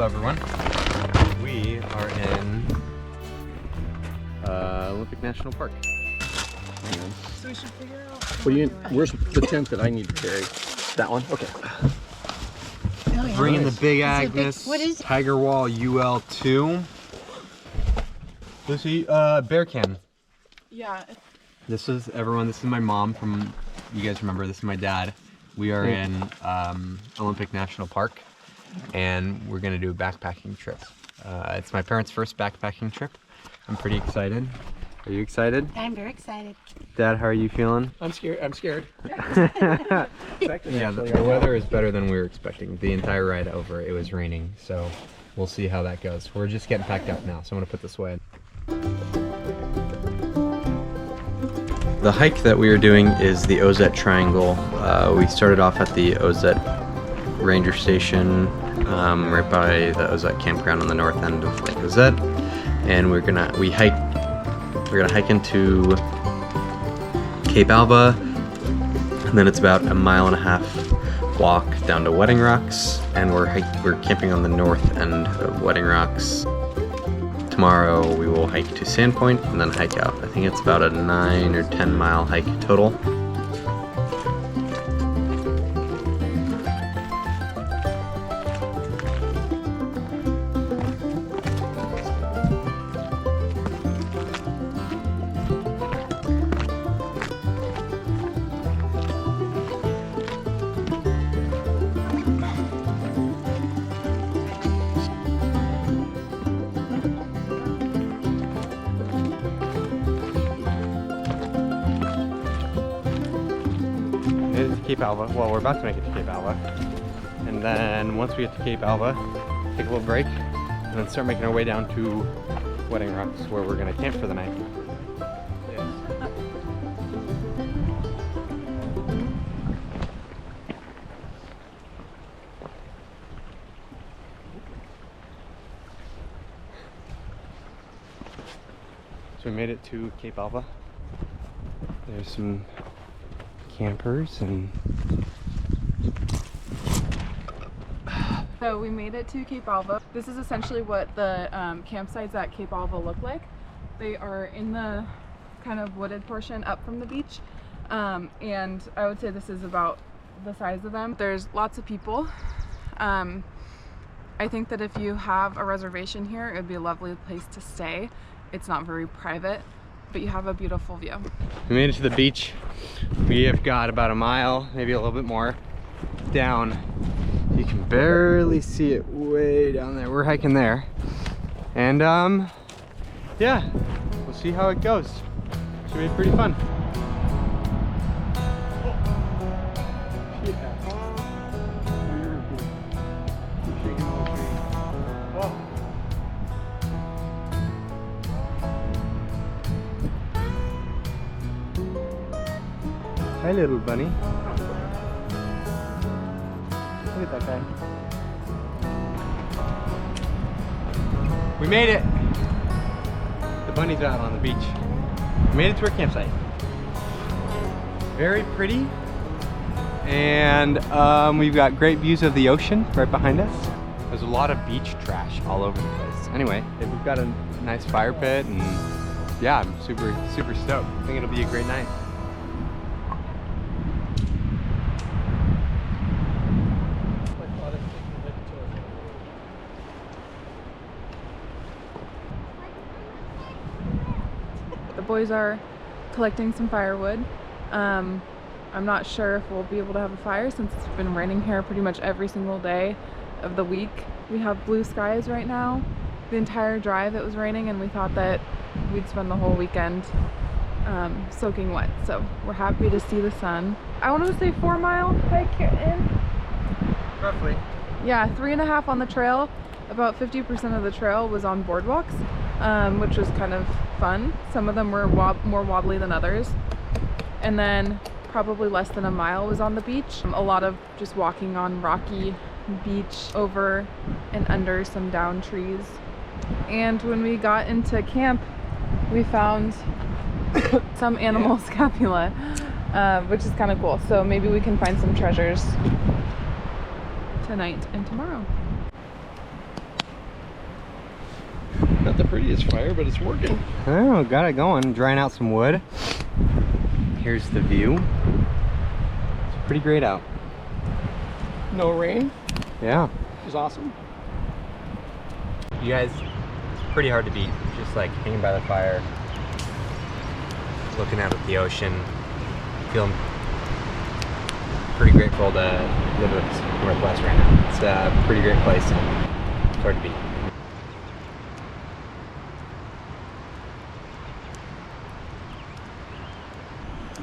Hello everyone. We are in Olympic National Park. So we should figure out. Where's the tent that I need to carry? That one? Okay. Oh, yeah. Bringing the Big Is it Agnes what is it? Tiger Wall UL2. Lucy, bear can. Yeah. This is everyone. This is my mom from. You guys remember? This is my dad. We are in Olympic National Park, and we're gonna do a backpacking trip. It's my parents' first backpacking trip. I'm pretty excited. Are you excited? I'm very excited. Dad, how are you feeling? I'm scared. Yeah, the weather is better than we were expecting. The entire ride over, it was raining, so we'll see how that goes. We're just getting packed up now, so I'm gonna put this away. The hike that we are doing is the Ozette Triangle. We started off at the Ozette Ranger Station, right by the Ozette campground on the north end of Lake Ozette, and we're gonna hike into Cape Alba, and then it's about a 1.5 mile walk down to Wedding Rocks, and we're camping on the north end of Wedding Rocks. Tomorrow we will hike to Sandpoint and then hike out. I think it's about a 9 or 10 mile hike total. Made it to Cape Alba. Well, we're about to make it to Cape Alba. And then once we get to Cape Alba, take a little break, and then start making our way down to Wedding Rocks, where we're gonna camp for the night. So we made it to Cape Alba. There's some campers and So we made it to Cape Alba. This is essentially what the campsites at Cape Alba look like. They are in the kind of wooded portion up from the beach. And I would say this is about the size of them. There's lots of people. I think that if you have a reservation here, it would be a lovely place to stay. It's not very private, but you have a beautiful view. we made it to the beach. We have got about a mile, maybe a little bit more, down. You can barely see it way down there. We're hiking there. And yeah, we'll see how it goes. Should be pretty fun. Hi, little bunny. Look at that guy. We made it! The bunny's out on the beach. We made it to our campsite. Very pretty. And we've got great views of the ocean right behind us. There's a lot of beach trash all over the place. Anyway, we've got a nice fire pit, and yeah, I'm super stoked. I think it'll be a great night. The boys are collecting some firewood. I'm not sure if we'll be able to have a fire since it's been raining here pretty much every single day of the week. We have blue skies right now. The entire drive it was raining, and we thought that we'd spend the whole weekend soaking wet. So we're happy to see the sun. I want to say 4 mile hike in. Roughly. Yeah, 3.5 on the trail. About 50% of the trail was on boardwalks, which was kind of fun. Some of them were more wobbly than others. And then probably less than a mile was on the beach. A lot of just walking on rocky beach over and under some down trees. And when we got into camp, we found some animal scapula, which is kind of cool. So maybe we can find some treasures tonight and tomorrow. not the prettiest fire, but it's working. Oh, got it going. Drying out some wood. Here's the view. It's pretty great out. No rain. Yeah. It was awesome. You guys, it's pretty hard to beat. Just like hanging by the fire, looking out at the ocean, feeling pretty grateful to live in the Northwest right now. It's a pretty great place and it's hard to beat.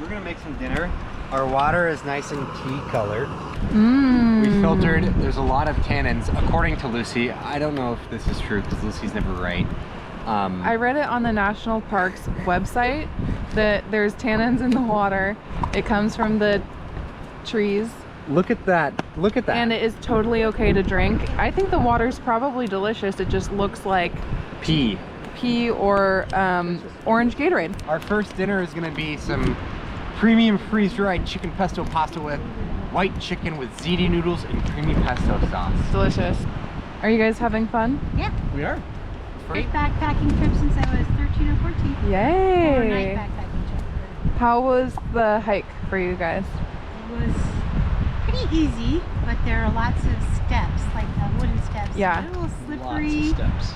We're gonna make some dinner. Our water is nice and tea colored. We filtered, there's a lot of tannins. According to Lucy, I don't know if this is true because Lucy's never right. I read it on the National Parks website that there's tannins in the water. It comes from the trees. Look at that, look at that. And it is totally okay to drink. I think the water's probably delicious. It just looks like pee or orange Gatorade. Our first dinner is gonna be some premium freeze-dried chicken pesto pasta with white chicken with ziti noodles and creamy pesto sauce. Delicious. Are you guys having fun? Yeah. We are. First backpacking trip since I was 13 or 14. Yay! 4-night backpacking trip. How was the hike for you guys? It was pretty easy, but there are lots of steps, like wooden steps. Yeah. A little slippery. Lots of steps.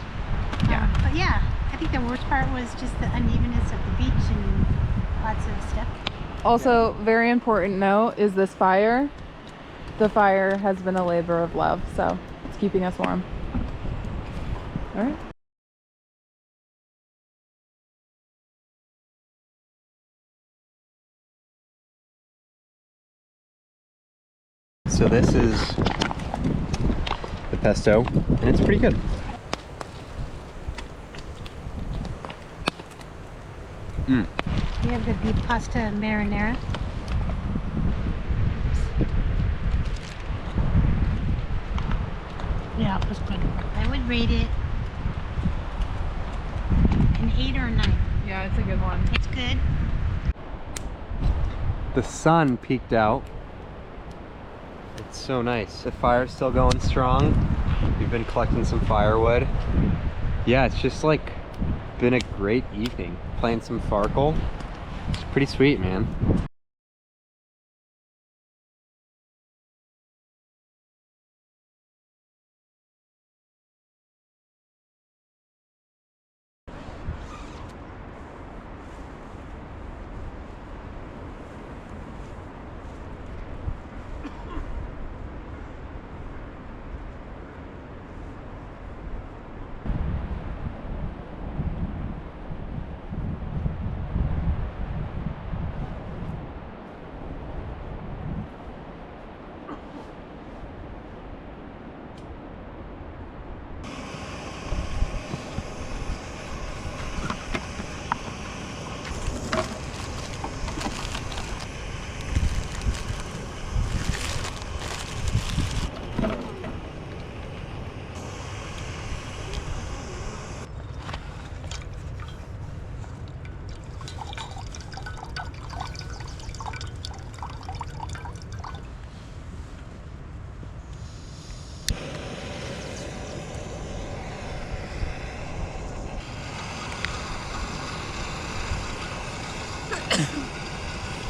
Yeah. But yeah, I think the worst part was just the unevenness of the beach and lots of steps. Also, very important note is this fire. The fire has been a labor of love, so it's keeping us warm. All right. So this is the pesto, and it's pretty good. We have the beef pasta marinara. Yeah, it was good. I would rate it an 8 or a 9. Yeah, it's a good one. It's good. The sun peeked out. It's so nice. The fire's still going strong. We've been collecting some firewood. Yeah, it's just like been a great evening. Playing some Farkle. It's pretty sweet, man.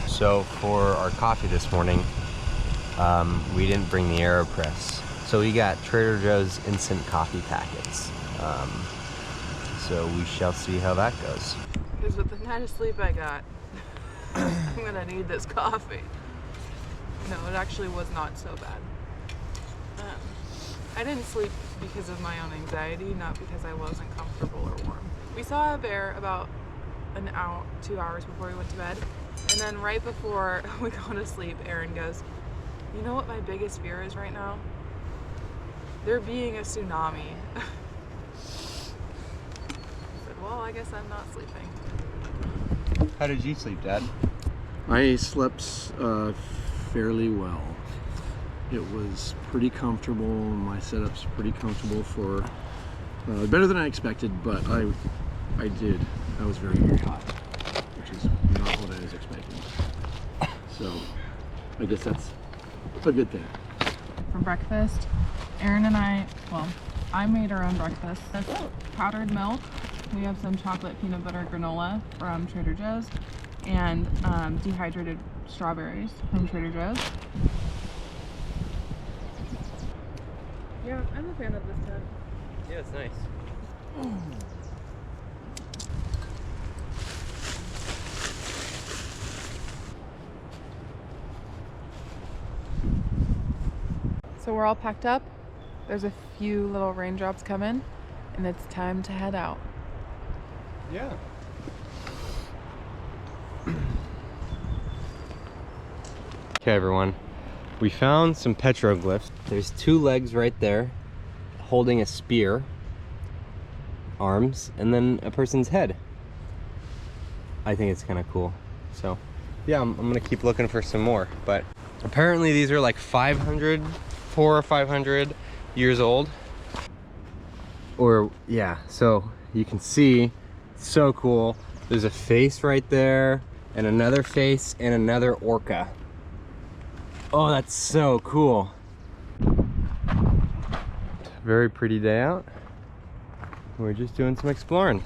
So for our coffee this morning, we didn't bring the AeroPress. So we got Trader Joe's instant coffee packets. So we shall see how that goes. Because with the night of sleep I got, I'm gonna need this coffee. No, it actually was not so bad. I didn't sleep because of my own anxiety, not because I wasn't comfortable or warm. We saw a bear about 2 hours before we went to bed. And then right before we go to sleep, Aaron goes, "You know what my biggest fear is right now? There being a tsunami." I said, well, I guess I'm not sleeping. How did you sleep, Dad? I slept fairly well. It was pretty comfortable. My setup's pretty comfortable for better than I expected, but I was very, very hot, which is not what I was expecting. So I guess that's a good thing. For breakfast, Aaron and I, well, I made our own breakfast. That's powdered milk. We have some chocolate peanut butter granola from Trader Joe's and dehydrated strawberries from Trader Joe's. Yeah, I'm a fan of this tent. Yeah, it's nice. So we're all packed up. There's a few little raindrops coming, and it's time to head out. Yeah. Okay, everyone. We found some petroglyphs. There's 2 legs right there holding a spear, arms, and then a person's head. I think it's kind of cool. So, yeah, I'm gonna keep looking for some more. But apparently these are like 400 or 500 years old. Or, yeah, so you can see, so cool. There's a face right there, and another face, and another orca. Oh, that's so cool. Very pretty day out. We're just doing some exploring.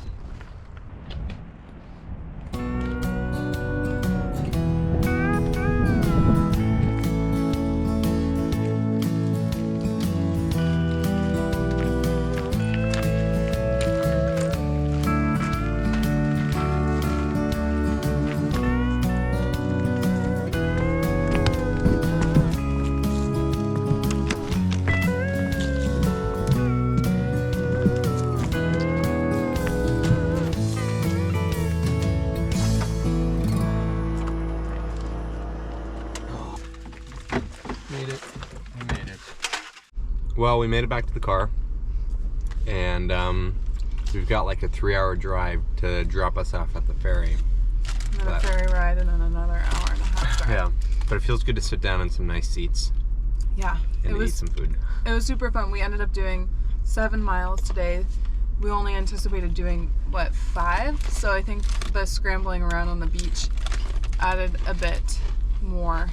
Well, we made it back to the car, and we've got like a 3-hour drive to drop us off at the ferry. And then a ferry ride, and then another hour and a half drive. Yeah, but it feels good to sit down in some nice seats. Yeah, and to eat some food. It was super fun. We ended up doing 7 miles today. We only anticipated doing, what, 5? So I think the scrambling around on the beach added a bit more.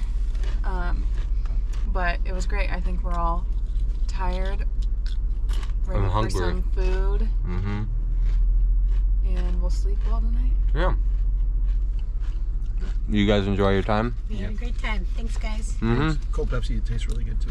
But it was great. I think we're all tired, ready for some food, and we'll sleep well tonight. Yeah. You guys enjoy your time? We had a great time. Thanks, guys. Cold Pepsi tastes really good too.